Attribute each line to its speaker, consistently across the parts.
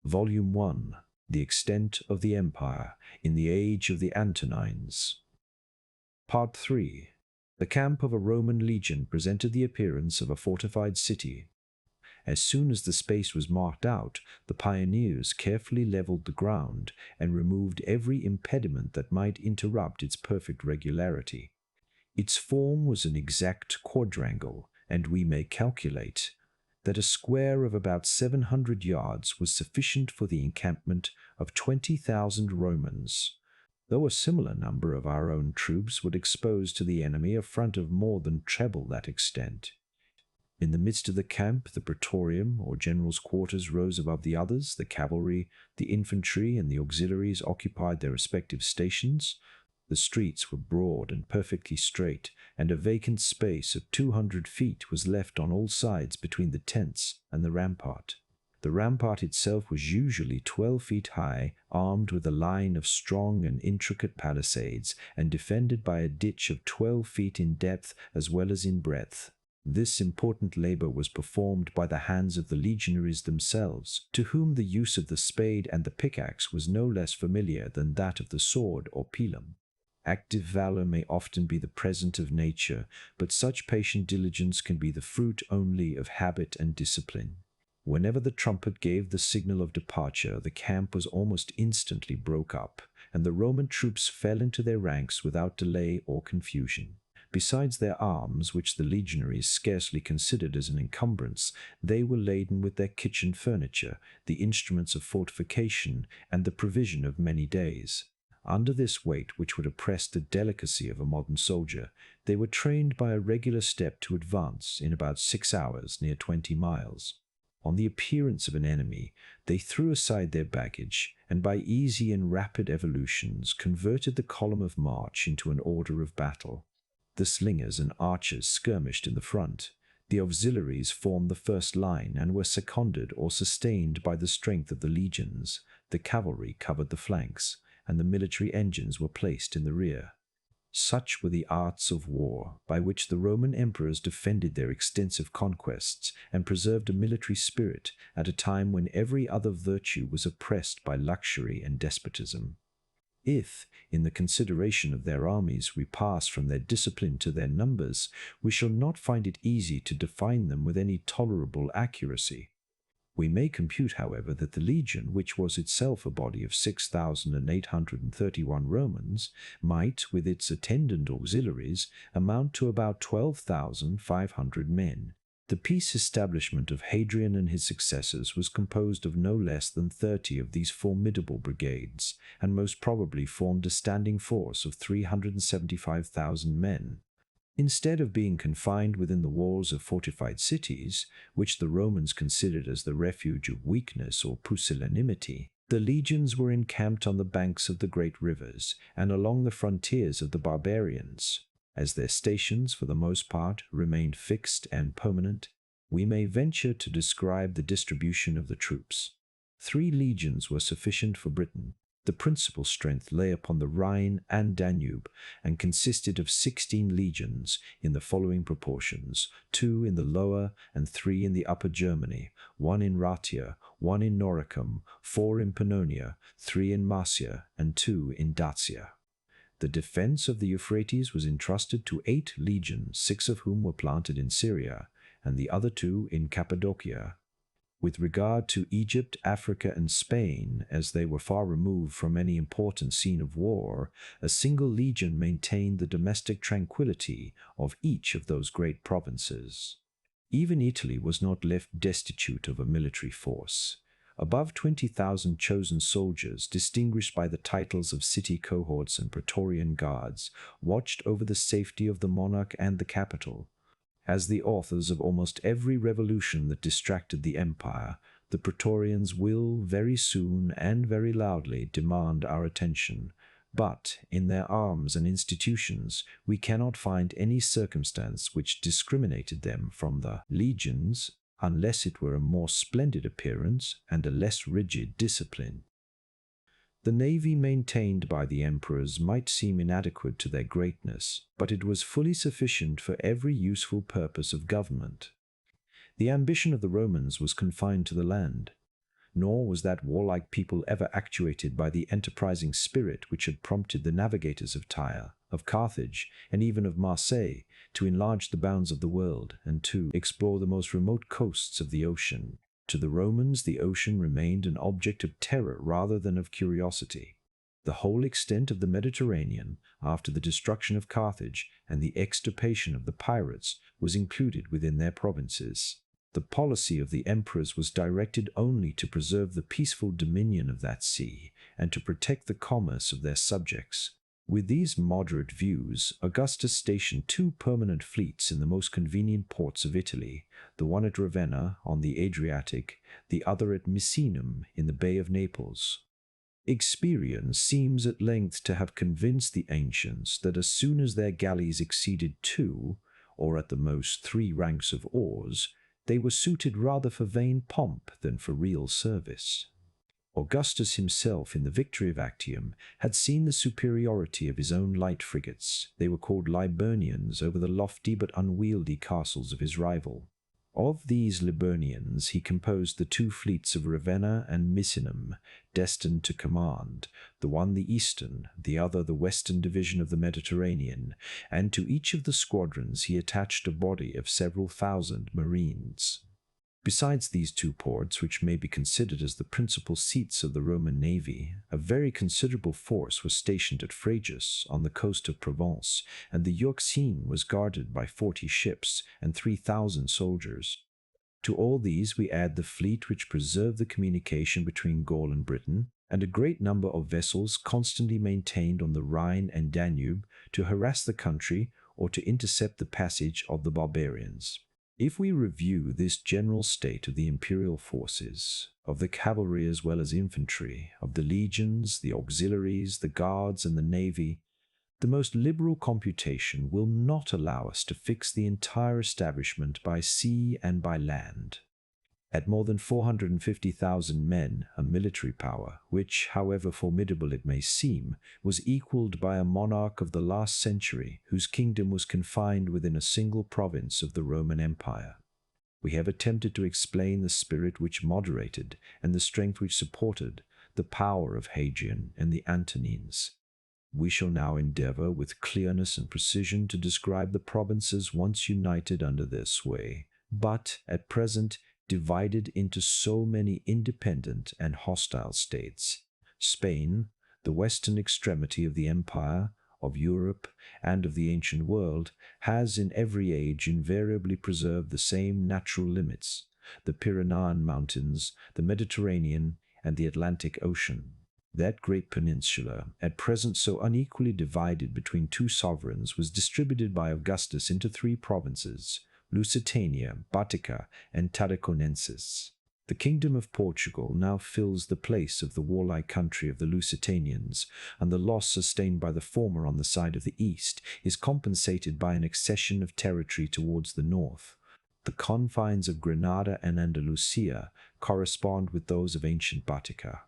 Speaker 1: Volume 1, The Extent of the Empire in the Age of the Antonines. Part 3. The camp of a Roman legion presented the appearance of a fortified city. As soon as the space was marked out, the pioneers carefully leveled the ground and removed every impediment that might interrupt its perfect regularity. Its form was an exact quadrangle, and we may calculate that a square of about 700 yards was sufficient for the encampment of 20,000 Romans, though a similar number of our own troops would expose to the enemy a front of more than treble that extent. In the midst of the camp, the praetorium, or general's quarters, rose above the others. The cavalry, the infantry, and the auxiliaries occupied their respective stations. The streets were broad and perfectly straight, and a vacant space of 200 feet was left on all sides between the tents and the rampart. The rampart itself was usually 12 feet high, armed with a line of strong and intricate palisades, and defended by a ditch of 12 feet in depth as well as in breadth. This important labor was performed by the hands of the legionaries themselves, to whom the use of the spade and the pickaxe was no less familiar than that of the sword or pilum. Active valor may often be the present of nature, but such patient diligence can be the fruit only of habit and discipline. Whenever the trumpet gave the signal of departure, the camp was almost instantly broke up, and the Roman troops fell into their ranks without delay or confusion. Besides their arms, which the legionaries scarcely considered as an encumbrance, they were laden with their kitchen furniture, the instruments of fortification, and the provision of many days. Under this weight, which would oppress the delicacy of a modern soldier, they were trained by a regular step to advance in about 6 hours, near 20 miles. On the appearance of an enemy, they threw aside their baggage, and by easy and rapid evolutions converted the column of march into an order of battle. The slingers and archers skirmished in the front. The auxiliaries formed the first line and were seconded or sustained by the strength of the legions. The cavalry covered the flanks, and the military engines were placed in the rear. Such were the arts of war, by which the Roman emperors defended their extensive conquests and preserved a military spirit at a time when every other virtue was oppressed by luxury and despotism. If, in the consideration of their armies, we pass from their discipline to their numbers, we shall not find it easy to define them with any tolerable accuracy. We may compute, however, that the legion, which was itself a body of 6,831 Romans, might, with its attendant auxiliaries, amount to about 12,500 men. The peace establishment of Hadrian and his successors was composed of no less than 30 of these formidable brigades, and most probably formed a standing force of 375,000 men. Instead of being confined within the walls of fortified cities, which the Romans considered as the refuge of weakness or pusillanimity, the legions were encamped on the banks of the great rivers and along the frontiers of the barbarians. As their stations, for the most part, remained fixed and permanent, we may venture to describe the distribution of the troops. 3 legions were sufficient for Britain. The principal strength lay upon the Rhine and Danube, and consisted of 16 legions in the following proportions: 2 in the Lower and 3 in the Upper Germany, 1 in Raetia, 1 in Noricum, 4 in Pannonia, 3 in Marcia, and 2 in Dacia. The defense of the Euphrates was entrusted to 8 legions, 6 of whom were planted in Syria, and the other 2 in Cappadocia. With regard to Egypt, Africa, and Spain, as they were far removed from any important scene of war, a single legion maintained the domestic tranquility of each of those great provinces. Even Italy was not left destitute of a military force. Above 20,000 chosen soldiers, distinguished by the titles of city cohorts and praetorian guards, watched over the safety of the monarch and the capital. As the authors of almost every revolution that distracted the empire, the praetorians will very soon and very loudly demand our attention. But in their arms and institutions, we cannot find any circumstance which discriminated them from the legions, unless it were a more splendid appearance and a less rigid discipline. The navy maintained by the emperors might seem inadequate to their greatness, but it was fully sufficient for every useful purpose of government. The ambition of the Romans was confined to the land. nor was that warlike people ever actuated by the enterprising spirit which had prompted the navigators of Tyre, of Carthage, and even of Marseille to enlarge the bounds of the world and to explore the most remote coasts of the ocean. To the Romans, the ocean remained an object of terror rather than of curiosity. The whole extent of the Mediterranean, after the destruction of Carthage and the extirpation of the pirates, was included within their provinces. The policy of the emperors was directed only to preserve the peaceful dominion of that sea and to protect the commerce of their subjects. With these moderate views, Augustus stationed 2 permanent fleets in the most convenient ports of Italy, the one at Ravenna on the Adriatic, the other at Misenum in the Bay of Naples. Experience seems at length to have convinced the ancients that as soon as their galleys exceeded 2, or at the most 3 ranks of oars, they were suited rather for vain pomp than for real service. Augustus himself, in the victory of Actium, had seen the superiority of his own light frigates. They were called Liburnians over the lofty but unwieldy castles of his rival. Of these Liburnians he composed the 2 fleets of Ravenna and Misenum, destined to command, the one the eastern, the other the western division of the Mediterranean, and to each of the squadrons he attached a body of several thousand marines. Besides these 2 ports, which may be considered as the principal seats of the Roman navy, a very considerable force was stationed at Frejus on the coast of Provence, and the Euxine was guarded by 40 ships and 3,000 soldiers. To all these we add the fleet which preserved the communication between Gaul and Britain, and a great number of vessels constantly maintained on the Rhine and Danube to harass the country or to intercept the passage of the barbarians. If we review this general state of the imperial forces, of the cavalry as well as infantry, of the legions, the auxiliaries, the guards, and the navy, the most liberal computation will not allow us to fix the entire establishment by sea and by land. At more than 450,000 men, a military power, which, however formidable it may seem, was equalled by a monarch of the last century whose kingdom was confined within a single province of the Roman Empire. We have attempted to explain the spirit which moderated and the strength which supported the power of Hadrian and the Antonines. We shall now endeavor with clearness and precision to describe the provinces once united under their sway, but at present divided into so many independent and hostile states. Spain, the western extremity of the empire, of Europe, and of the ancient world, has in every age invariably preserved the same natural limits, the Pyrenean mountains, the Mediterranean, and the Atlantic Ocean. That great peninsula, at present so unequally divided between 2 sovereigns, was distributed by Augustus into 3 provinces, Lusitania, Baetica, and Tarraconensis. The kingdom of Portugal now fills the place of the warlike country of the Lusitanians, and the loss sustained by the former on the side of the east is compensated by an accession of territory towards the north. The confines of Granada and Andalusia correspond with those of ancient Baetica.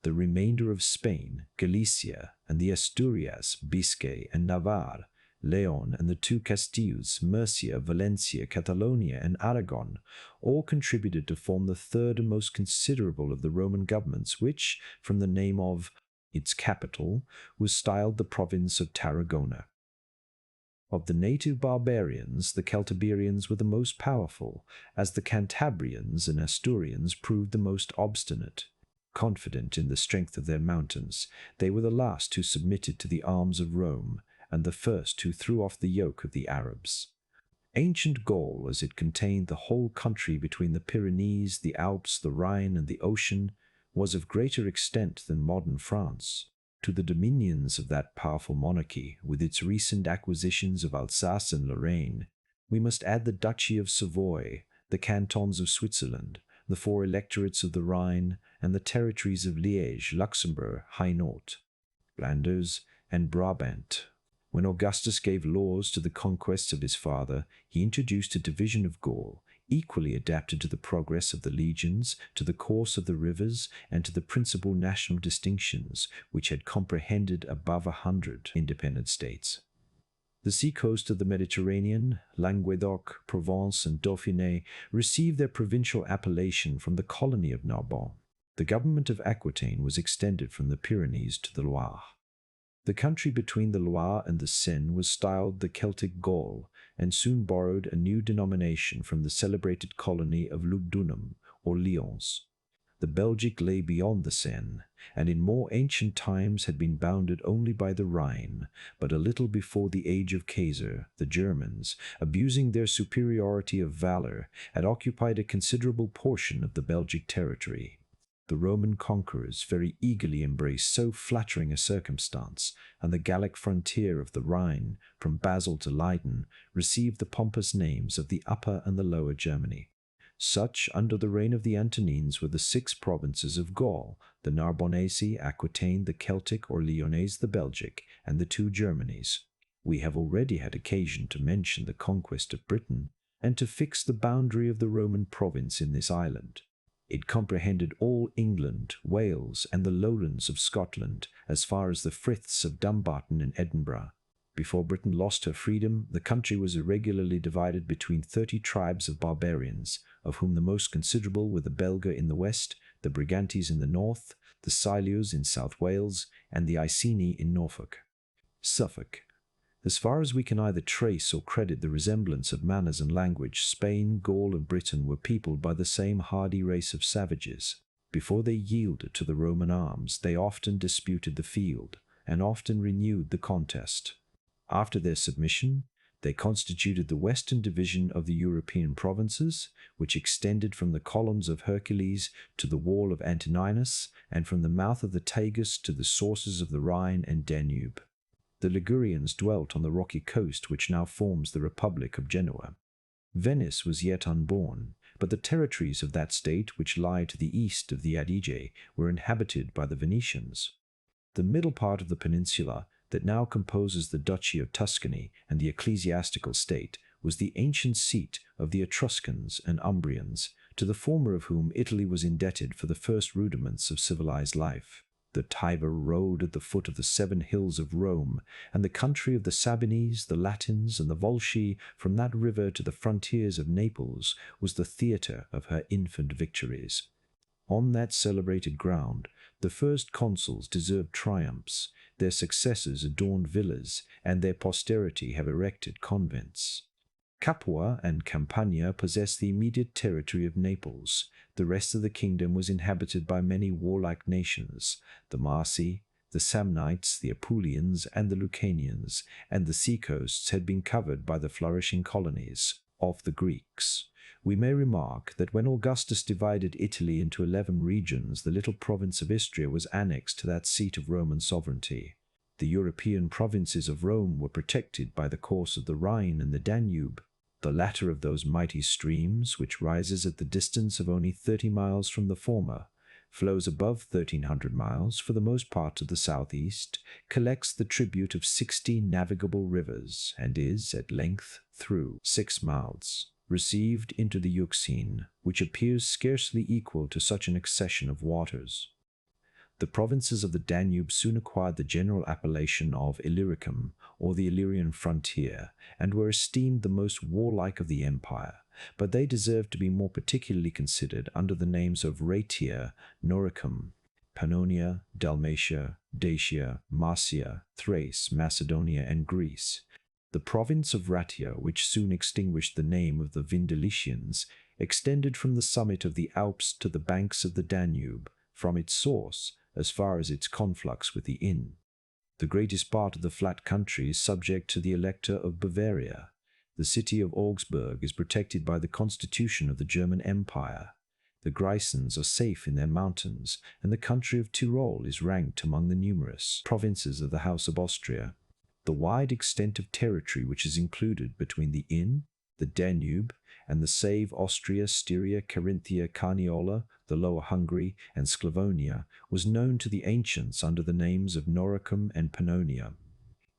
Speaker 1: The remainder of Spain, Galicia, and the Asturias, Biscay, and Navarre, Leon and the 2 Castilles, Murcia, Valencia, Catalonia, and Aragon, all contributed to form the 3rd and most considerable of the Roman governments, which, from the name of its capital, was styled the province of Tarragona. Of the native barbarians, the Celtiberians were the most powerful, as the Cantabrians and Asturians proved the most obstinate. Confident in the strength of their mountains, they were the last who submitted to the arms of Rome, and the first who threw off the yoke of the Arabs. Ancient Gaul, as it contained the whole country between the Pyrenees, the Alps, the Rhine, and the ocean, was of greater extent than modern France. To the dominions of that powerful monarchy, with its recent acquisitions of Alsace and Lorraine, we must add the Duchy of Savoy, the cantons of Switzerland, the 4 electorates of the Rhine, and the territories of Liège, Luxembourg, Hainaut, Flanders, and Brabant. When Augustus gave laws to the conquests of his father, he introduced a division of Gaul, equally adapted to the progress of the legions, to the course of the rivers, and to the principal national distinctions, which had comprehended above 100 independent states. The seacoast of the Mediterranean, Languedoc, Provence, and Dauphiné received their provincial appellation from the colony of Narbonne. The government of Aquitaine was extended from the Pyrenees to the Loire. The country between the Loire and the Seine was styled the Celtic Gaul, and soon borrowed a new denomination from the celebrated colony of Lugdunum, or Lyons. The Belgic lay beyond the Seine, and in more ancient times had been bounded only by the Rhine, but a little before the age of Caesar, the Germans, abusing their superiority of valor, had occupied a considerable portion of the Belgic territory. The Roman conquerors very eagerly embraced so flattering a circumstance, and the Gallic frontier of the Rhine, from Basel to Leyden, received the pompous names of the Upper and the Lower Germany. Such, under the reign of the Antonines, were the 6 provinces of Gaul, the Narbonnese, Aquitaine, the Celtic or Lyonnaise, the Belgic, and the 2 Germanies. We have already had occasion to mention the conquest of Britain, and to fix the boundary of the Roman province in this island. It comprehended all England, Wales, and the lowlands of Scotland, as far as the friths of Dumbarton and Edinburgh. Before Britain lost her freedom, the country was irregularly divided between 30 tribes of barbarians, of whom the most considerable were the Belga in the west, the Brigantes in the north, the Silures in South Wales, and the Iceni in Norfolk. Suffolk. As far as we can either trace or credit the resemblance of manners and language, Spain, Gaul, and Britain were peopled by the same hardy race of savages. Before they yielded to the Roman arms, they often disputed the field, and often renewed the contest. After their submission, they constituted the western division of the European provinces, which extended from the columns of Hercules to the wall of Antonines, and from the mouth of the Tagus to the sources of the Rhine and Danube. The Ligurians dwelt on the rocky coast which now forms the Republic of Genoa. Venice was yet unborn, but the territories of that state which lie to the east of the Adige were inhabited by the Venetians. The middle part of the peninsula that now composes the Duchy of Tuscany and the ecclesiastical state was the ancient seat of the Etruscans and Umbrians, to the former of whom Italy was indebted for the first rudiments of civilized life. The Tiber rode at the foot of the 7 hills of Rome, and the country of the Sabines, the Latins, and the Volsci, from that river to the frontiers of Naples, was the theatre of her infant victories. On that celebrated ground, the first consuls deserved triumphs, their successors adorned villas, and their posterity have erected convents. Capua and Campania possessed the immediate territory of Naples. The rest of the kingdom was inhabited by many warlike nations, the Marsi, the Samnites, the Apulians, and the Lucanians, and the seacoasts had been covered by the flourishing colonies of the Greeks. We may remark that when Augustus divided Italy into 11 regions, the little province of Istria was annexed to that seat of Roman sovereignty. The European provinces of Rome were protected by the course of the Rhine and the Danube, the latter of those mighty streams, which rises at the distance of only 30 miles from the former, flows above 1,300 miles for the most part to the southeast, collects the tribute of 60 navigable rivers, and is, at length, through 6 mouths, received into the Euxine, which appears scarcely equal to such an accession of waters. The provinces of the Danube soon acquired the general appellation of Illyricum, or the Illyrian frontier, and were esteemed the most warlike of the empire, but they deserve to be more particularly considered under the names of Raetia, Noricum, Pannonia, Dalmatia, Dacia, Marcia, Thrace, Macedonia, and Greece. The province of Raetia, which soon extinguished the name of the Vindelicians, extended from the summit of the Alps to the banks of the Danube, from its source as far as its conflux with the Inn. The greatest part of the flat country is subject to the Elector of Bavaria. The city of Augsburg is protected by the constitution of the German Empire. The Grisons are safe in their mountains, and the country of Tyrol is ranked among the numerous provinces of the House of Austria. The wide extent of territory which is included between the Inn, the Danube, and the Save, Austria, Styria, Carinthia, Carniola, the Lower Hungary, and Sclavonia, was known to the ancients under the names of Noricum and Pannonia.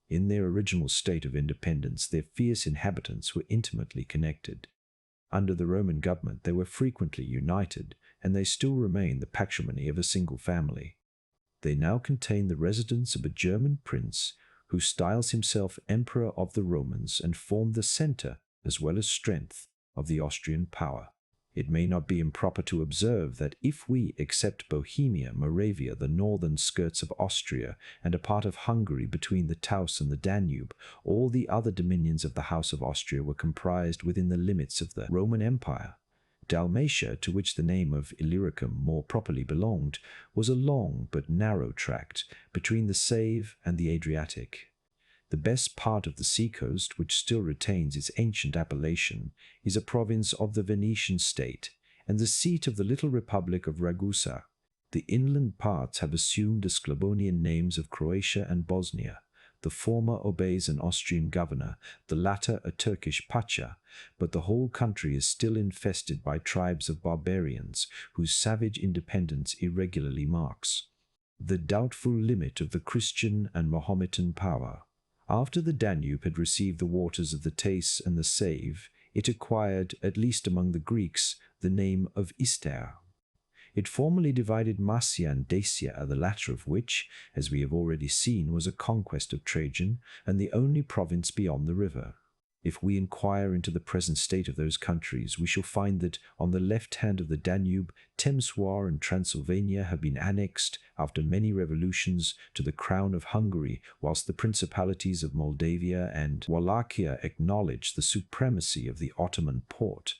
Speaker 1: In their original state of independence, their fierce inhabitants were intimately connected. Under the Roman government, they were frequently united, and they still remain the patrimony of a single family. They now contain the residence of a German prince who styles himself Emperor of the Romans, and formed the center, as well as strength, of the Austrian power. It may not be improper to observe that if we except Bohemia, Moravia, the northern skirts of Austria, and a part of Hungary between the Taus and the Danube, all the other dominions of the House of Austria were comprised within the limits of the Roman Empire. Dalmatia, to which the name of Illyricum more properly belonged, was a long but narrow tract between the Save and the Adriatic. The best part of the seacoast, which still retains its ancient appellation, is a province of the Venetian state, and the seat of the little republic of Ragusa. The inland parts have assumed the Sclavonian names of Croatia and Bosnia. The former obeys an Austrian governor, the latter a Turkish pacha, but the whole country is still infested by tribes of barbarians, whose savage independence irregularly marks the doubtful limit of the Christian and Mahometan power. After the Danube had received the waters of the Teyss and the Save, it acquired, at least among the Greeks, the name of Ister. It formerly divided Marcia and Dacia, the latter of which, as we have already seen, was a conquest of Trajan, and the only province beyond the river. If we inquire into the present state of those countries, we shall find that, on the left hand of the Danube, Temswar and Transylvania have been annexed, after many revolutions, to the crown of Hungary, whilst the principalities of Moldavia and Wallachia acknowledge the supremacy of the Ottoman Porte.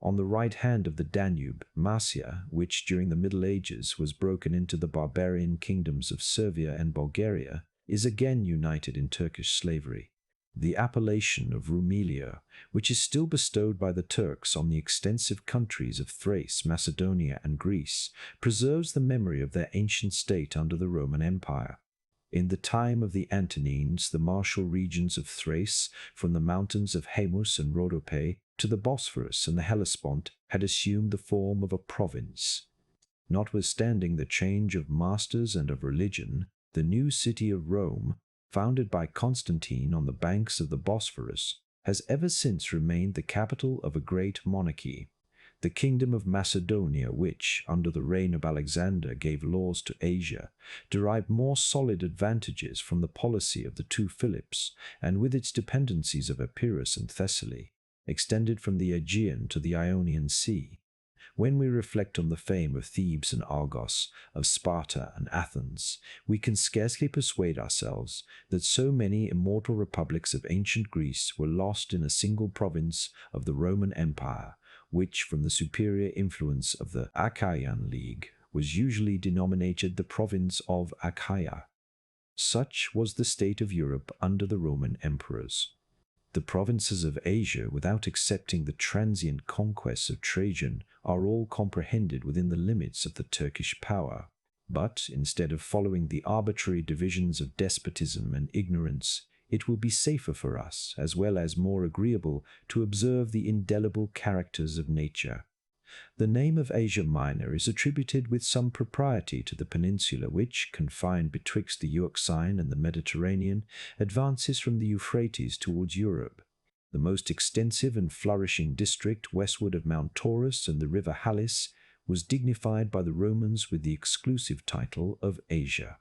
Speaker 1: On the right hand of the Danube, Marcia, which during the Middle Ages was broken into the barbarian kingdoms of Servia and Bulgaria, is again united in Turkish slavery. The appellation of Rumelia, which is still bestowed by the Turks on the extensive countries of Thrace, Macedonia, and Greece, preserves the memory of their ancient state under the Roman Empire. In the time of the Antonines, the martial regions of Thrace, from the mountains of Haemus and Rhodope to the Bosphorus and the Hellespont, had assumed the form of a province. Notwithstanding the change of masters and of religion, the new city of Rome, founded by Constantine on the banks of the Bosphorus, has ever since remained the capital of a great monarchy. The kingdom of Macedonia, which, under the reign of Alexander, gave laws to Asia, derived more solid advantages from the policy of the two Philips, and with its dependencies of Epirus and Thessaly, extended from the Aegean to the Ionian Sea. When we reflect on the fame of Thebes and Argos, of Sparta and Athens, we can scarcely persuade ourselves that so many immortal republics of ancient Greece were lost in a single province of the Roman Empire, which, from the superior influence of the Achaean League, was usually denominated the province of Achaia. Such was the state of Europe under the Roman emperors. The provinces of Asia, without excepting the transient conquests of Trajan, are all comprehended within the limits of the Turkish power. But, instead of following the arbitrary divisions of despotism and ignorance, it will be safer for us, as well as more agreeable, to observe the indelible characters of nature. The name of Asia Minor is attributed with some propriety to the peninsula which, confined betwixt the Euxine and the Mediterranean, advances from the Euphrates towards Europe. The most extensive and flourishing district westward of Mount Taurus and the river Halys was dignified by the Romans with the exclusive title of Asia.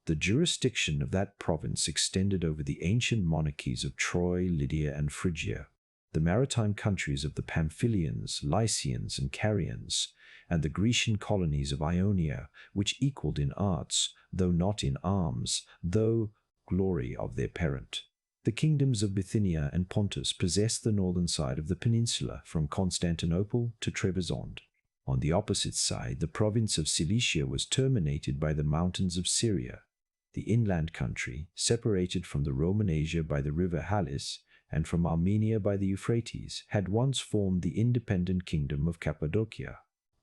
Speaker 1: The jurisdiction of that province extended over the ancient monarchies of Troy, Lydia, and Phrygia, the maritime countries of the Pamphylians, Lycians, and Carians, and the Grecian colonies of Ionia, which equaled in arts, though not in arms, though glory of their parent. The kingdoms of Bithynia and Pontus possessed the northern side of the peninsula, from Constantinople to Trebizond. On the opposite side, the province of Cilicia was terminated by the mountains of Syria. The inland country, separated from the Roman Asia by the river Halys, and from Armenia by the Euphrates, had once formed the independent kingdom of Cappadocia.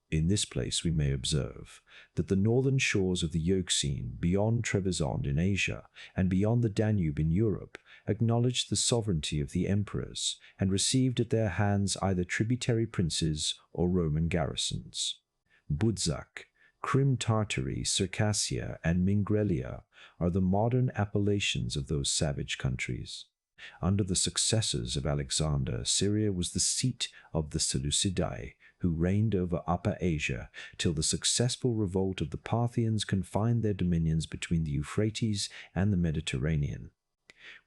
Speaker 1: In this place we may observe that the northern shores of the Euxine, beyond Trebizond in Asia, and beyond the Danube in Europe, acknowledged the sovereignty of the emperors, and received at their hands either tributary princes or Roman garrisons. Budzak, Crim Tartary, Circassia, and Mingrelia are the modern appellations of those savage countries. Under the successors of Alexander, Syria was the seat of the Seleucidae, who reigned over Upper Asia, till the successful revolt of the Parthians confined their dominions between the Euphrates and the Mediterranean.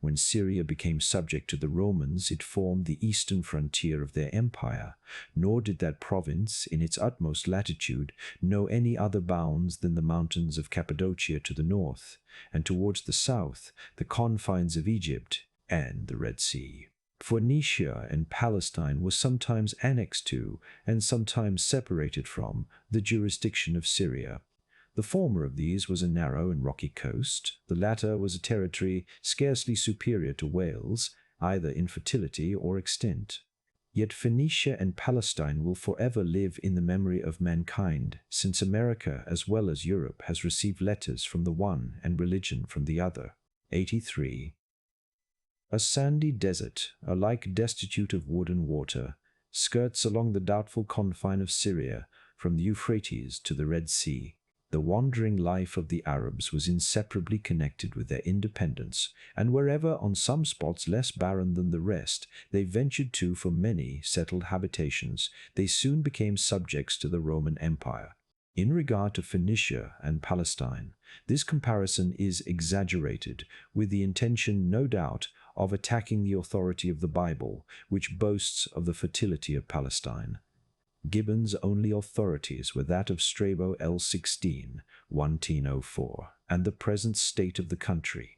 Speaker 1: When Syria became subject to the Romans, it formed the eastern frontier of their empire, nor did that province, in its utmost latitude, know any other bounds than the mountains of Cappadocia to the north, and towards the south, the confines of Egypt and the Red Sea. Phoenicia and Palestine was sometimes annexed to, and sometimes separated from, the jurisdiction of Syria. The former of these was a narrow and rocky coast, the latter was a territory scarcely superior to Wales, either in fertility or extent. Yet Phoenicia and Palestine will forever live in the memory of mankind, since America as well as Europe has received letters from the one and religion from the other. 83. A sandy desert, alike destitute of wood and water, skirts along the doubtful confine of Syria from the Euphrates to the Red Sea. The wandering life of the Arabs was inseparably connected with their independence, and wherever, on some spots less barren than the rest, they ventured to for many settled habitations, they soon became subjects to the Roman Empire. In regard to Phoenicia and Palestine, this comparison is exaggerated, with the intention, no doubt, of attacking the authority of the Bible, which boasts of the fertility of Palestine. Gibbon's only authorities were that of Strabo L16, 1904, and the present state of the country.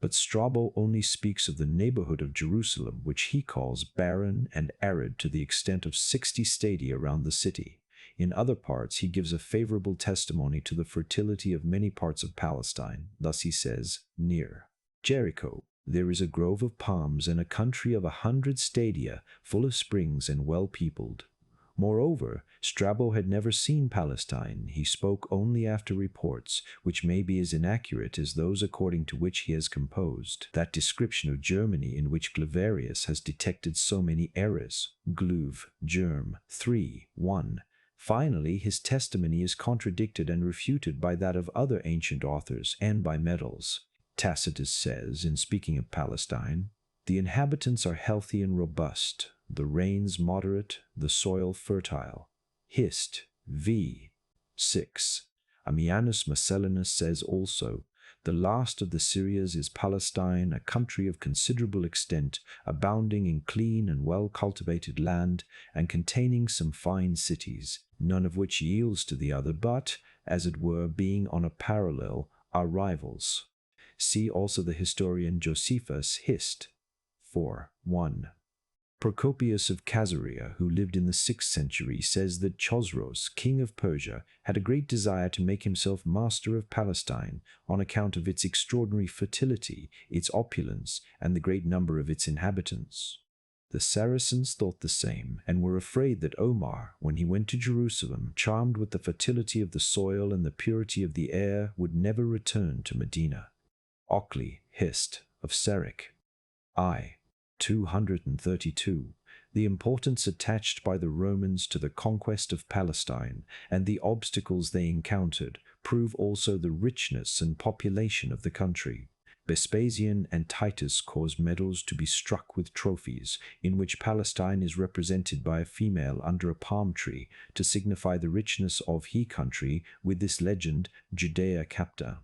Speaker 1: But Strabo only speaks of the neighborhood of Jerusalem, which he calls barren and arid to the extent of 60 stadia around the city. In other parts he gives a favorable testimony to the fertility of many parts of Palestine. Thus he says, near Jericho, there is a grove of palms and a country of 100 stadia, full of springs and well peopled. Moreover, Strabo had never seen Palestine. He spoke only after reports, which may be as inaccurate as those according to which he has composed that description of Germany in which Glaverius has detected so many errors. Gluv, Germ, 3, 1. Finally, his testimony is contradicted and refuted by that of other ancient authors and by medals. Tacitus says, in speaking of Palestine, the inhabitants are healthy and robust, the rains moderate, the soil fertile. Hist. V. 6. Ammianus Marcellinus says also, the last of the Syrias is Palestine, a country of considerable extent, abounding in clean and well-cultivated land, and containing some fine cities, none of which yields to the other, but, as it were, being on a parallel, are rivals. See also the historian Josephus Hist. 4. 1. Procopius of Caesarea, who lived in the 6th century, says that Chosroes, king of Persia, had a great desire to make himself master of Palestine on account of its extraordinary fertility, its opulence, and the great number of its inhabitants. The Saracens thought the same, and were afraid that Omar, when he went to Jerusalem, charmed with the fertility of the soil and the purity of the air, would never return to Medina. Ockley, Hist. of Seric. I. 232. The importance attached by the Romans to the conquest of Palestine and the obstacles they encountered prove also the richness and population of the country. Vespasian and Titus caused medals to be struck with trophies, in which Palestine is represented by a female under a palm tree to signify the richness of he country, with this legend, Judea capta.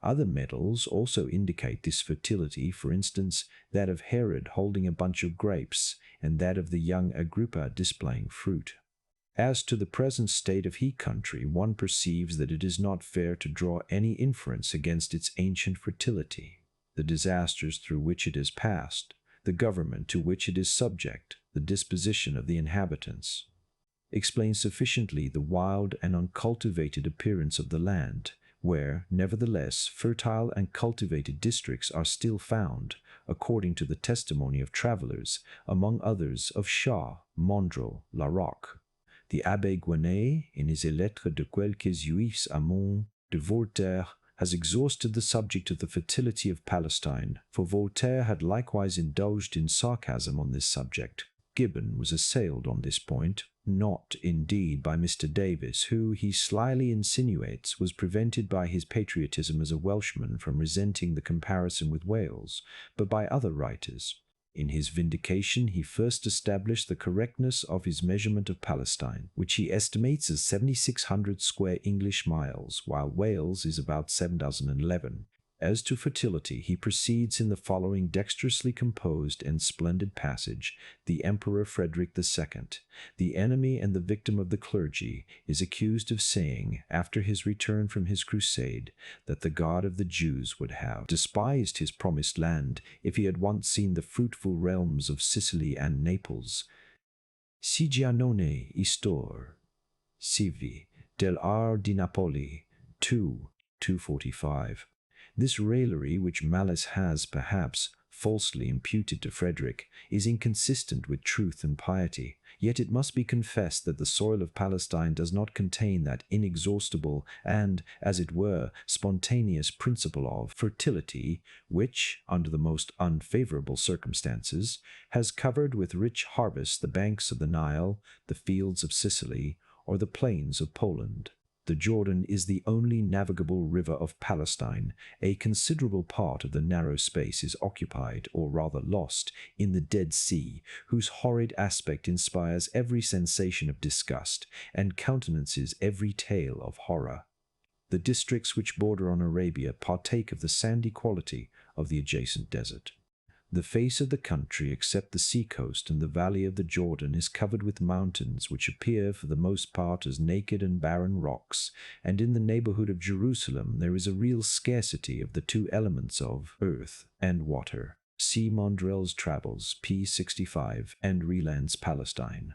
Speaker 1: Other medals also indicate this fertility, for instance, that of Herod holding a bunch of grapes, and that of the young Agrippa displaying fruit. As to the present state of he country, one perceives that it is not fair to draw any inference against its ancient fertility. The disasters through which it has passed, the government to which it is subject, the disposition of the inhabitants, explain sufficiently the wild and uncultivated appearance of the land, where, nevertheless, fertile and cultivated districts are still found, according to the testimony of travelers, among others of Shaw, Mondrel, La Roque. The Abbé Guenet, in his Lettres de quelques Juifs amants de Voltaire, has exhausted the subject of the fertility of Palestine, for Voltaire had likewise indulged in sarcasm on this subject. Gibbon was assailed on this point, not, indeed, by Mr. Davis, who, he slyly insinuates, was prevented by his patriotism as a Welshman from resenting the comparison with Wales, but by other writers. In his vindication, he first established the correctness of his measurement of Palestine, which he estimates as 7,600 square English miles, while Wales is about 7,011. As to fertility, he proceeds in the following dexterously composed and splendid passage. The Emperor Frederick II, the enemy and the victim of the clergy, is accused of saying, after his return from his crusade, that the God of the Jews would have despised his promised land if he had once seen the fruitful realms of Sicily and Naples. Si Giannone istor, Sivi, del Ar di Napoli, 2:245. This raillery, which malice has, perhaps, falsely imputed to Frederick, is inconsistent with truth and piety, yet it must be confessed that the soil of Palestine does not contain that inexhaustible and, as it were, spontaneous principle of fertility, which, under the most unfavorable circumstances, has covered with rich harvests the banks of the Nile, the fields of Sicily, or the plains of Poland. The Jordan is the only navigable river of Palestine. A considerable part of the narrow space is occupied, or rather lost, in the Dead Sea, whose horrid aspect inspires every sensation of disgust, and countenances every tale of horror. The districts which border on Arabia partake of the sandy quality of the adjacent desert. The face of the country, except the sea-coast and the valley of the Jordan, is covered with mountains which appear for the most part as naked and barren rocks, and in the neighborhood of Jerusalem there is a real scarcity of the two elements of earth and water. See Mondrell's Travels, p. 65, and Reland's Palestine.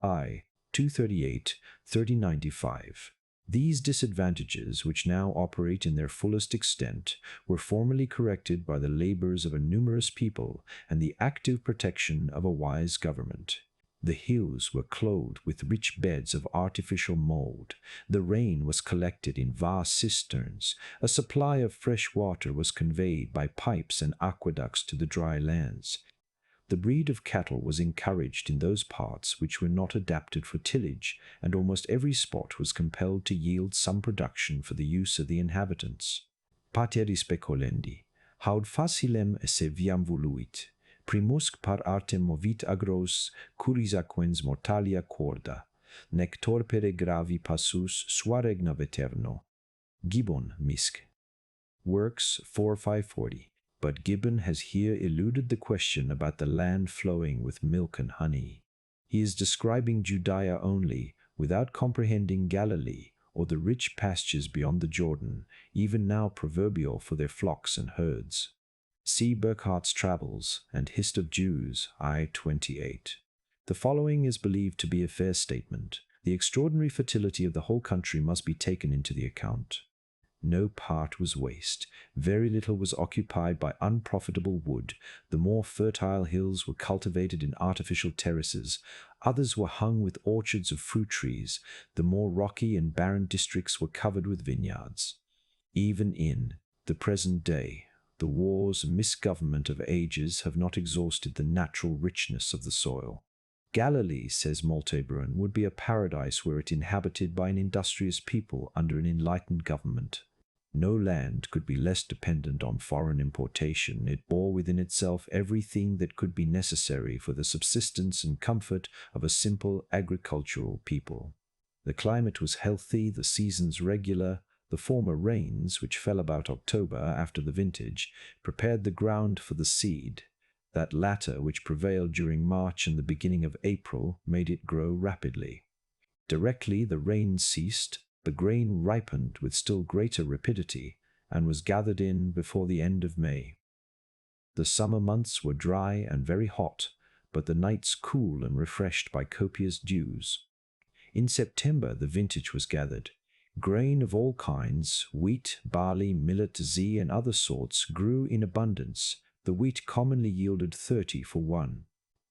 Speaker 1: I. 238, 3095. These disadvantages, which now operate in their fullest extent, were formerly corrected by the labors of a numerous people and the active protection of a wise government. The hills were clothed with rich beds of artificial mold. The rain was collected in vast cisterns. A supply of fresh water was conveyed by pipes and aqueducts to the dry lands. The breed of cattle was encouraged in those parts which were not adapted for tillage, and almost every spot was compelled to yield some production for the use of the inhabitants. Pateris specolendi, haud facilem esse viam voluit, primusc par artem movit agros, curis aquens mortalia corda, nec torpere gravi passus sua regna veterno. Gibbon misc. Works 4:540. But Gibbon has here eluded the question about the land flowing with milk and honey. He is describing Judea only, without comprehending Galilee or the rich pastures beyond the Jordan, even now proverbial for their flocks and herds. See Burckhardt's Travels and Hist of Jews, I-28. The following is believed to be a fair statement. The extraordinary fertility of the whole country must be taken into the account. No part was waste. Very little was occupied by unprofitable wood. The more fertile hills were cultivated in artificial terraces. Others were hung with orchards of fruit trees. The more rocky and barren districts were covered with vineyards. Even in the present day, the wars and misgovernment of ages have not exhausted the natural richness of the soil. Galilee, says Moltebrun, would be a paradise were it inhabited by an industrious people under an enlightened government. No land could be less dependent on foreign importation. It bore within itself everything that could be necessary for the subsistence and comfort of a simple agricultural people. The climate was healthy, the seasons regular. The former rains, which fell about October after the vintage, prepared the ground for the seed. That latter, which prevailed during March and the beginning of April, made it grow rapidly. Directly the rain ceased, the grain ripened with still greater rapidity, and was gathered in before the end of May. The summer months were dry and very hot, but the nights cool and refreshed by copious dews. In September the vintage was gathered. Grain of all kinds, wheat, barley, millet, zea, and other sorts, grew in abundance. The wheat commonly yielded 30 for 1.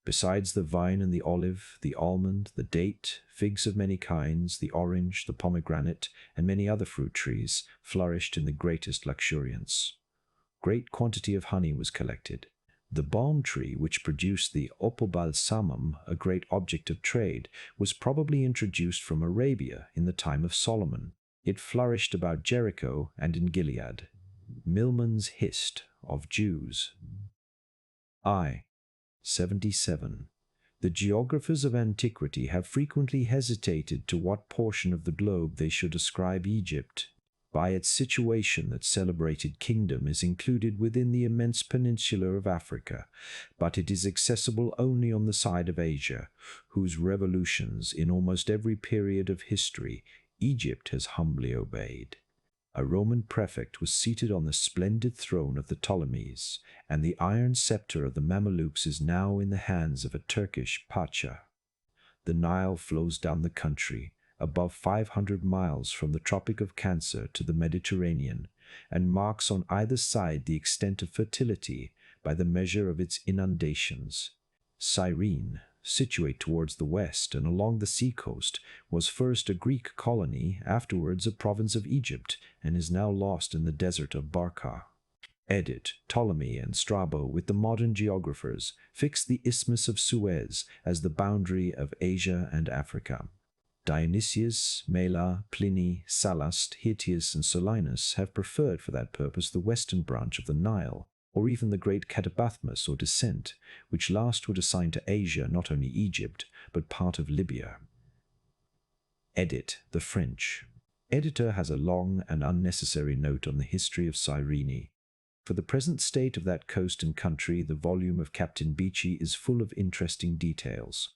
Speaker 1: Besides the vine and the olive, the almond, the date, figs of many kinds, the orange, the pomegranate, and many other fruit trees, flourished in the greatest luxuriance. Great quantity of honey was collected. The balm tree, which produced the opobalsamum, a great object of trade, was probably introduced from Arabia in the time of Solomon. It flourished about Jericho and in Gilead. Milman's Hist of Jews. I-77. The geographers of antiquity have frequently hesitated to what portion of the globe they should ascribe Egypt. By its situation, that celebrated kingdom is included within the immense peninsula of Africa, but it is accessible only on the side of Asia, whose revolutions in almost every period of history Egypt has humbly obeyed. A Roman prefect was seated on the splendid throne of the Ptolemies, and the iron scepter of the Mamelukes is now in the hands of a Turkish pacha. The Nile flows down the country, above 500 miles from the Tropic of Cancer to the Mediterranean, and marks on either side the extent of fertility by the measure of its inundations. Cyrene, situate towards the west and along the seacoast, was first a Greek colony, afterwards a province of Egypt, and is now lost in the desert of Barca. Edit, Ptolemy, and Strabo, with the modern geographers, fixed the Isthmus of Suez as the boundary of Asia and Africa. Dionysius, Mela, Pliny, Sallust, Hirtius, and Solinus have preferred for that purpose the western branch of the Nile, or even the great Catabathmus or descent, which last would assign to Asia not only Egypt, but part of Libya. Edit, the French. Editor has a long and unnecessary note on the history of Cyrene. For the present state of that coast and country, the volume of Captain Beechey is full of interesting details.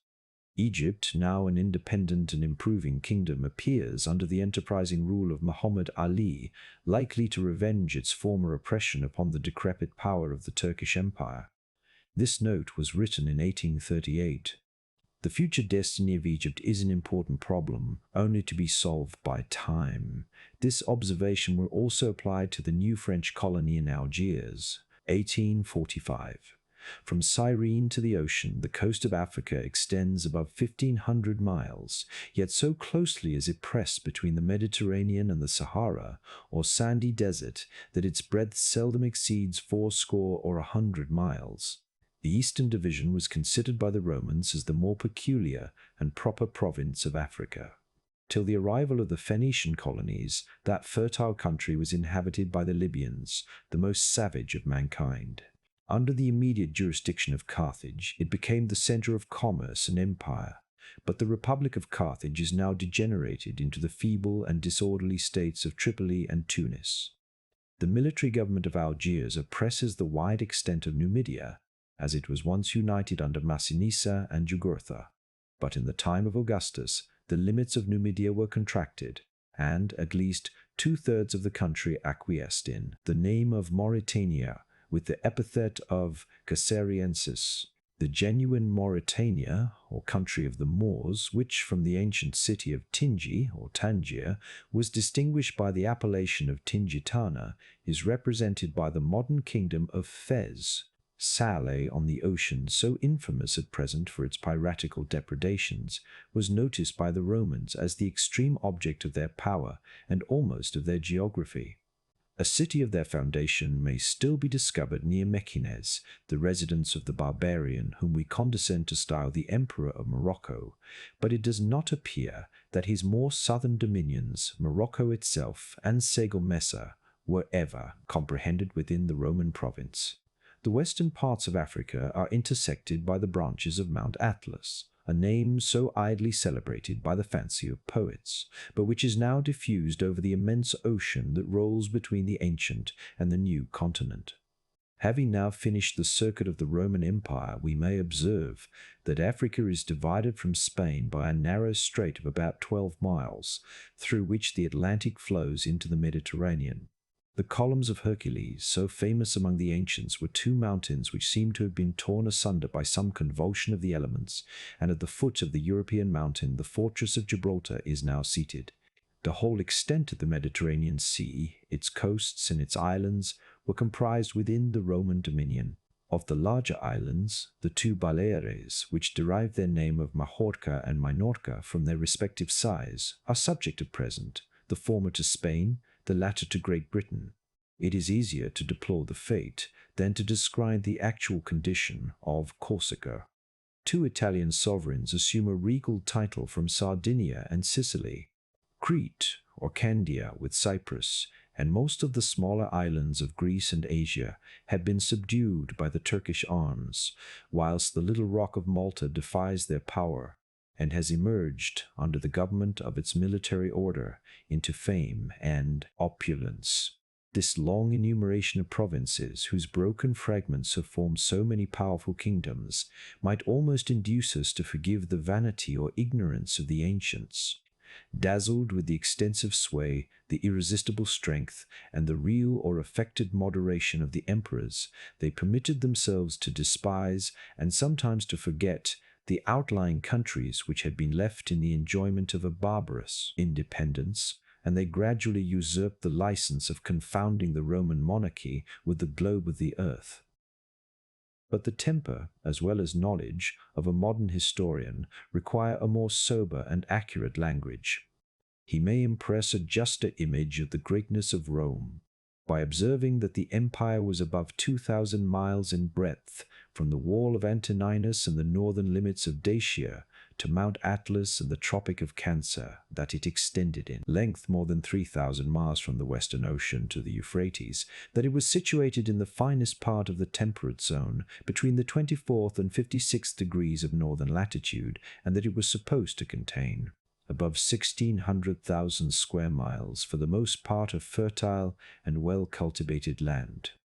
Speaker 1: Egypt, now an independent and improving kingdom, appears, under the enterprising rule of Muhammad Ali, likely to revenge its former oppression upon the decrepit power of the Turkish Empire. This note was written in 1838. The future destiny of Egypt is an important problem, only to be solved by time. This observation will also apply to the new French colony in Algiers, 1845. From Cyrene to the ocean, the coast of Africa extends above 1,500 miles, yet so closely is it pressed between the Mediterranean and the Sahara, or sandy desert, that its breadth seldom exceeds 80 or 100 miles. The eastern division was considered by the Romans as the more peculiar and proper province of Africa. Till the arrival of the Phoenician colonies, that fertile country was inhabited by the Libyans, the most savage of mankind. Under the immediate jurisdiction of Carthage, it became the center of commerce and empire, but the Republic of Carthage is now degenerated into the feeble and disorderly states of Tripoli and Tunis. The military government of Algiers oppresses the wide extent of Numidia, as it was once united under Massinissa and Jugurtha. But in the time of Augustus, the limits of Numidia were contracted, and at least 2/3 of the country acquiesced in the name of Mauritania, with the epithet of Caesariensis. The genuine Mauritania, or country of the Moors, which from the ancient city of Tingi, or Tangier, was distinguished by the appellation of Tingitana, is represented by the modern kingdom of Fez. Salé on the ocean, so infamous at present for its piratical depredations, was noticed by the Romans as the extreme object of their power and almost of their geography. A city of their foundation may still be discovered near Mekines, the residence of the barbarian whom we condescend to style the Emperor of Morocco, but it does not appear that his more southern dominions, Morocco itself and Segomessa, were ever comprehended within the Roman province. The western parts of Africa are intersected by the branches of Mount Atlas, a name so idly celebrated by the fancy of poets, but which is now diffused over the immense ocean that rolls between the ancient and the new continent. Having now finished the circuit of the Roman Empire, we may observe that Africa is divided from Spain by a narrow strait of about 12 miles, through which the Atlantic flows into the Mediterranean. The columns of Hercules, so famous among the ancients, were two mountains which seem to have been torn asunder by some convulsion of the elements, and at the foot of the European mountain the fortress of Gibraltar is now seated. The whole extent of the Mediterranean Sea, its coasts and its islands, were comprised within the Roman dominion. Of the larger islands, the two Baleares, which derive their name of Majorca and Minorca from their respective size, are subject at present, the former to Spain, the latter to Great Britain. It is easier to deplore the fate than to describe the actual condition of Corsica. Two Italian sovereigns assume a regal title from Sardinia and Sicily. Crete, or Candia with Cyprus, and most of the smaller islands of Greece and Asia have been subdued by the Turkish arms, whilst the little rock of Malta defies their power, and has emerged under the government of its military order into fame and opulence. This long enumeration of provinces, whose broken fragments have formed so many powerful kingdoms, might almost induce us to forgive the vanity or ignorance of the ancients. Dazzled with the extensive sway, the irresistible strength, and the real or affected moderation of the emperors, they permitted themselves to despise and sometimes to forget the outlying countries which had been left in the enjoyment of a barbarous independence, and they gradually usurped the license of confounding the Roman monarchy with the globe of the earth. But the temper, as well as knowledge, of a modern historian require a more sober and accurate language. He may impress a juster image of the greatness of Rome by observing that the empire was above 2,000 miles in breadth, from the wall of Antonines and the northern limits of Dacia to Mount Atlas and the Tropic of Cancer, that it extended in length more than 3,000 miles from the Western Ocean to the Euphrates, that it was situated in the finest part of the temperate zone, between the 24th and 56th degrees of northern latitude, and that it was supposed to contain above 1,600,000 square miles, for the most part of fertile and well-cultivated land.